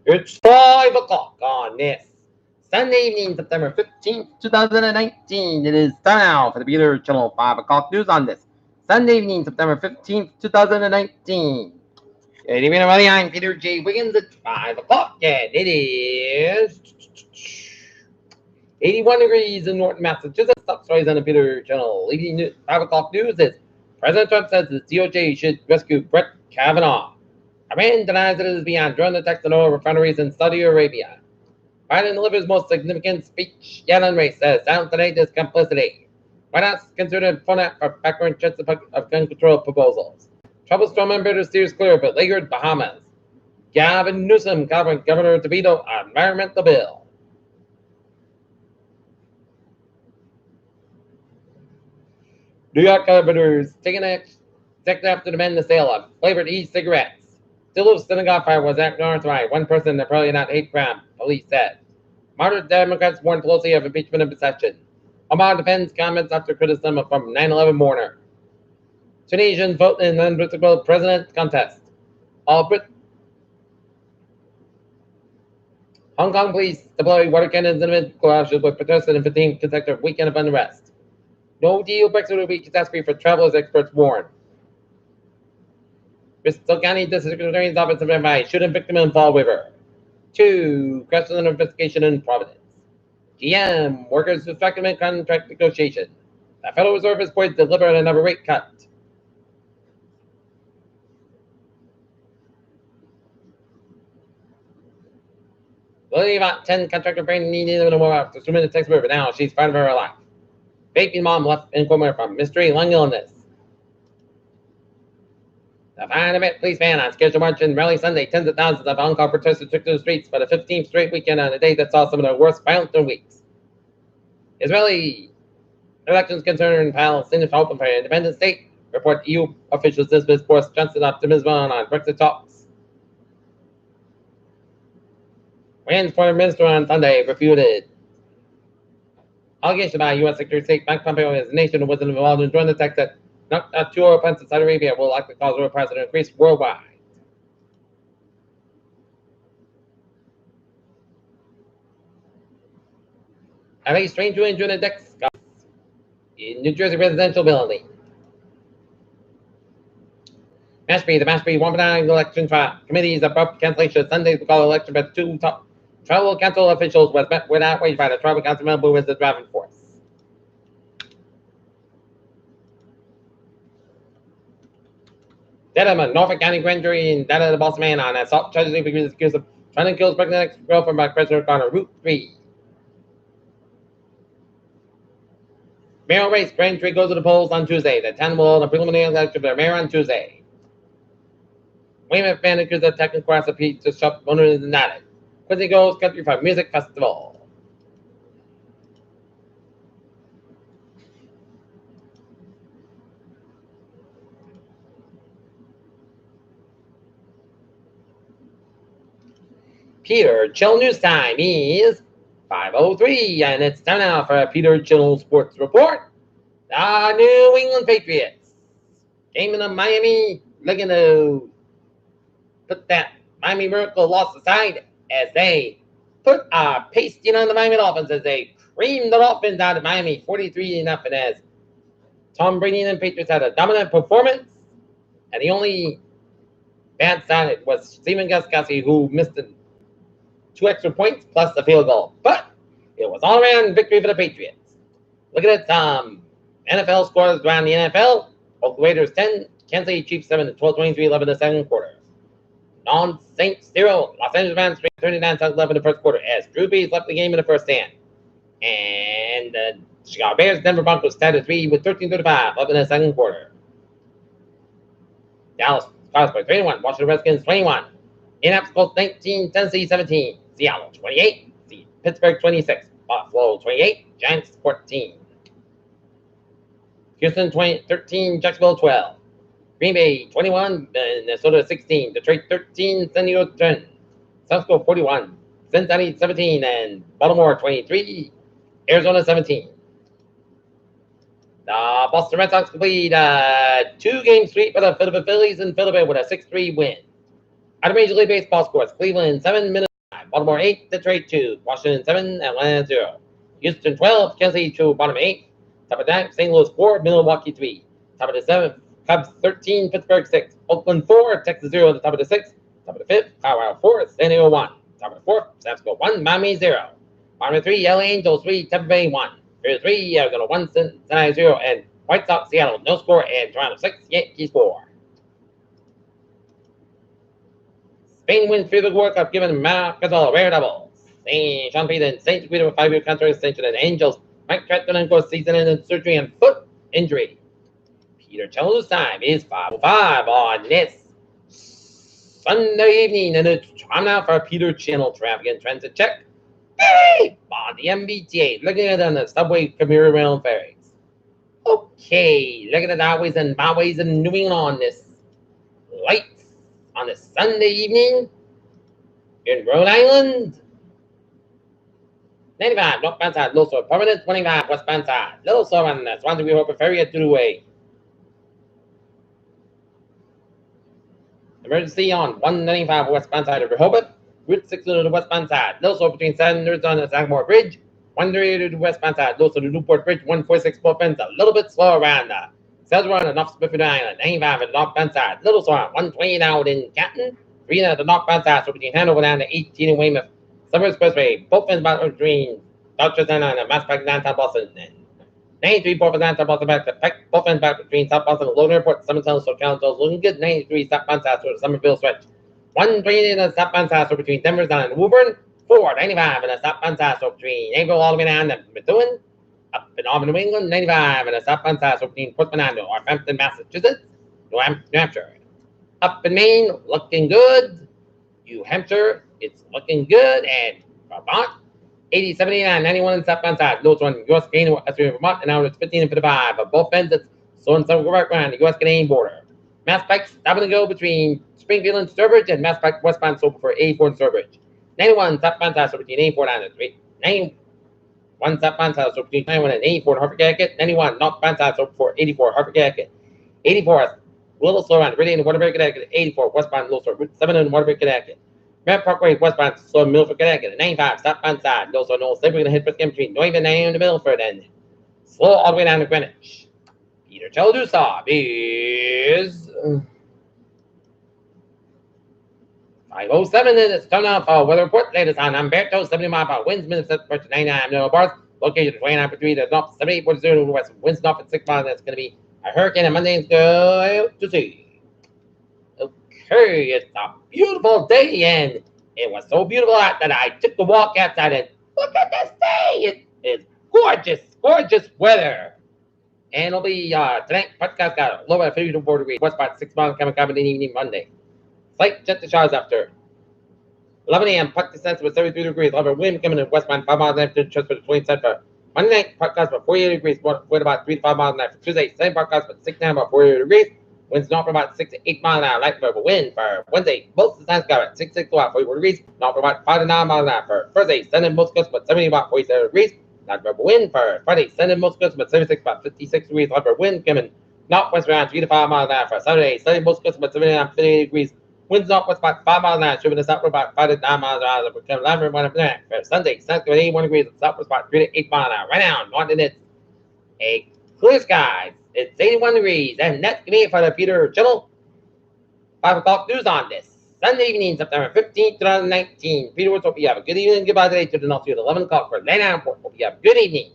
It's 5 o'clock on this Sunday evening, September 15th, 2019. It is time now for the Peter Channel 5 o'clock news on this Sunday evening, September 15th, 2019. Good evening, everybody. I'm Peter J. Wiggins at 5 o'clock, and it is 81 degrees in Norton, Massachusetts. Top stories on the Peter Channel. Evening 5 o'clock news is President Trump says the DOJ should rescue Brett Kavanaugh. Iran denies it is beyond drone attacks on oil refineries in Saudi Arabia. Biden delivers most significant speech yet on race, says down today this complicity. White House considered format for background checks of gun control proposals. Troublestorm bidder steers clear but laggard Bahamas. Gavin Newsom, governor to veto environmental bill. New York governors taking action after demand the sale of flavored e-cigarettes. Still synagogue fire was authorized. One person that probably not hate crime, police said. Moderate Democrats warned Pelosi of impeachment and secession. Obama defends comments after criticism from 9/11 mourner. Tunisians vote in an unpredictable president contest. Hong Kong police deploy water cannons and clashes with protesters in 15th consecutive weekend of unrest. No deal Brexit will be catastrophe for travelers, experts warn. Bristol County District Attorney's Office of advice shooting victim in Fall River. 2. Crashes under investigation in Providence. GM workers suspected in contract negotiation. The Federal Reserve is poised to deliver another rate cut. Lily about 10 contractor brain needed a more after swimming in the Texas River. Now she's fighting for her life. Baby mom left in coma from mystery lung illness. The Fine Event police van on scheduled march and rally Sunday. Tens of thousands of Hong Kong protesters took to the streets for the 15th straight weekend on a day that saw some of the worst violence in weeks. Israeli elections concern Palestinians open for an independent state. Report EU officials dismiss Boris Johnson optimism on Brexit talks. Iran's foreign minister on Sunday refuted allegation by U.S. Secretary of State Mike Pompeo as a nation that wasn't involved in drone attacks that knocked out 2 oil plants in Saudi Arabia will likely cause oil prices to increase worldwide. Have a strange new injury in Dex in New Jersey residential building. Mashpee, the Mashpee 1.9 election trial committee's abrupt cancellation Sunday to call election but 2 top tribal council officials was met with outrage by the tribal council member who was the driving force. Dedham, Norfolk County grand jury indicted the boss man on assault charges because he was accused of trying to kill his pregnant ex-girlfriend by President on Route 3. Mayoral race, grand jury goes to the polls on Tuesday. The town will hold a preliminary election for the mayor on Tuesday. Weymouth band accused of attacking cross of pizza shop owner is indicted. Quincy Goes Country for Music Festival. Peter Chill News Time is 5:03, and it's time now for a Peter Chill Sports Report. The New England Patriots came into Miami looking to put that Miami Miracle loss aside as they put a pasting on the Miami Dolphins as they creamed the Dolphins out of Miami 43-0 as Tom Brady and the Patriots had a dominant performance, and the only bad side was Stephen Gostkowski, who missed 2 extra points plus a field goal. But it was all around victory for the Patriots. Look at it, NFL scores around the NFL. Oakland Raiders 10, Kansas City Chiefs 7, 12-23, 11 in the second quarter. Non-Saints 0, Los Angeles Rams 39-11 in the first quarter as Drew Brees left the game in the first hand. And the Chicago Bears, Denver Broncos tied at 3 with 13-35, 11 in the second quarter. Dallas Cowboys 3-1, Washington Redskins 21. Indianapolis Colts 19, Tennessee 17, Seattle 28, Pittsburgh 26, Buffalo 28, Giants 14. Houston 13, Jacksonville 12. Green Bay 21, Minnesota 16, Detroit 13, San Diego 10, San Francisco 41, Cincinnati 17, and Baltimore 23, Arizona 17. The Boston Red Sox complete a 2-game sweep for the Philadelphia Phillies in Philadelphia with a 6-3 win. Out of Major League Baseball scores, Cleveland 7, Minnesota Baltimore 8, Detroit 2, Washington 7, Atlanta 0. Houston 12, Kansas City 2, bottom 8. Top of that, St. Louis 4, Milwaukee 3. Top of the 7th, Cubs 13, Pittsburgh 6. Oakland 4, Texas 0 at the top of the 6th. Top of the 5th, Colorado 4, San Diego 1. Top of the 4th, San Francisco 1, Miami 0. Bottom of 3, LA Angels 3, Tampa Bay 1. Tier 3, Arizona 1, Cincinnati 0. And White Sox, Seattle, no score. And Toronto 6, Yankees 4. Spain wins 3 of the World Cup, given Marcador rare doubles. Sean Payton, Saints agreed to a 5-year contract extension, and Angels, Mike Trout going to go season-ending surgery and foot injury. Peter Jones' time is 5:05 on this Sunday evening, and it's time now for Peter Channel Traffic and Transit Check. On the MBTA, looking at it on the subway, commuter rail, and ferries. Okay, looking at the highways and byways in New England on this lights on this Sunday evening in Rhode Island. 95 northbound side, low slow permanent. 25 westbound side, little slow on the Swansea River ferry at Thruway. Emergency on 195 westbound side of Rehoboth. Route 6 to the westbound side, little slow between Sanders on the Sagamore Bridge. 138 to the westbound side, low slow to Newport Bridge. 146 both ends, a little bit slow around the Sales Run and off Spifford Island. 95 at the northbound side, little slow on 128 out in Canton. 3 at the northbound side, so between Hanover down to 18 in Weymouth. Summer Expressway, both ends about between Dorchester and Mass Pike downtown Boston. And 93 both ends downtown Boston back to Pike, both ends back between South Boston and Logan Airport. Summertown, so Council looking good. 93 southbound side to the Somerville stretch. 120 in the southbound side, so between Denver down and Woburn. 495 in the southbound side, so between April all the way down to Methuen. Up in Auburn, New England. 95 in the southbound side, so between Portsmouth and Northampton, Massachusetts. New Hampshire. Up in Maine, looking good. New Hampshire, it's looking good. And Vermont, 80, 79, 91 in southbound side. Those one, U.S. Canadian, Vermont, and now it's 15 and 55. Of both ends, it's so and so right around the U.S. Canadian border. Mass Pike, stopping to go between Springfield and Sturbridge, and Mass Pike westbound, so for 84 and Sturbridge. 91 southbound side, so between 84 and 3. 91 southbound side, so between 91 and 84 in Hartford, Connecticut. 91 northbound side, so for 84 Hartford, Connecticut. 84 little slow around Meridian, Waterbury, Connecticut. 84 westbound, little slow, Route 7 in Waterbury, Connecticut. Grant Parkway, westbound, slow Milford, Connecticut. 95 southbound side, those are no sleep. We're going to hit again between New Haven and Milford, and slow all the way down to Greenwich. Peter Cheldusa is 5:07, and it's time now for weather report. Latest on Umberto, 70 mile per hour winds, minutes at 99 mile bars. Location 29.3 to north, 78.0 to the west. Winds north at 6 miles. That's going to be a hurricane on Monday. It's go to sea. Okay, it's a beautiful day, and it was so beautiful that I took the walk outside and look at this day. It is gorgeous, gorgeous weather. And it'll be tonight. Podcast got a low at 54 degrees. West about 6 miles coming in the evening Monday. Slight gentle showers after 11 a.m. Puck descents with 73 degrees. However, wind coming in westbound 5 miles an hour to just for the 20 cent for Monday night. Podcast for 48 degrees. Wind about 3 to 5 miles an hour for Tuesday. Same podcast for 6 9 about 48 degrees. Winds north for about 6 to 8 miles an hour. Light for wind for Wednesday. Most of the times got at 6 to 44 degrees. North for about 5 to 9 miles an hour for Thursday. Sunday most coast but 70 about 47 degrees. Light for wind for Friday. Sunday most coast but 76 about 56 degrees. Light for wind coming northwest around 3 to 5 miles an hour for Saturday. Sunday most coast but 79 58 degrees. Winds northwest about 5 miles an hour, shifting us upward about 5 to 9 miles an hour. Become 11 1 for Sunday, Sunday 81 degrees, southwest about 3 to 8 miles an hour. Right now, north and it's a clear sky. It's 81 degrees, and that's going to be it for the Peter Channel 5 o'clock news on this Sunday evening, September 15th, 2019. Peter Woods, hope you have a good evening. Goodbye today to the North at 11 o'clock for Lane Airport. Hope you have a good evening.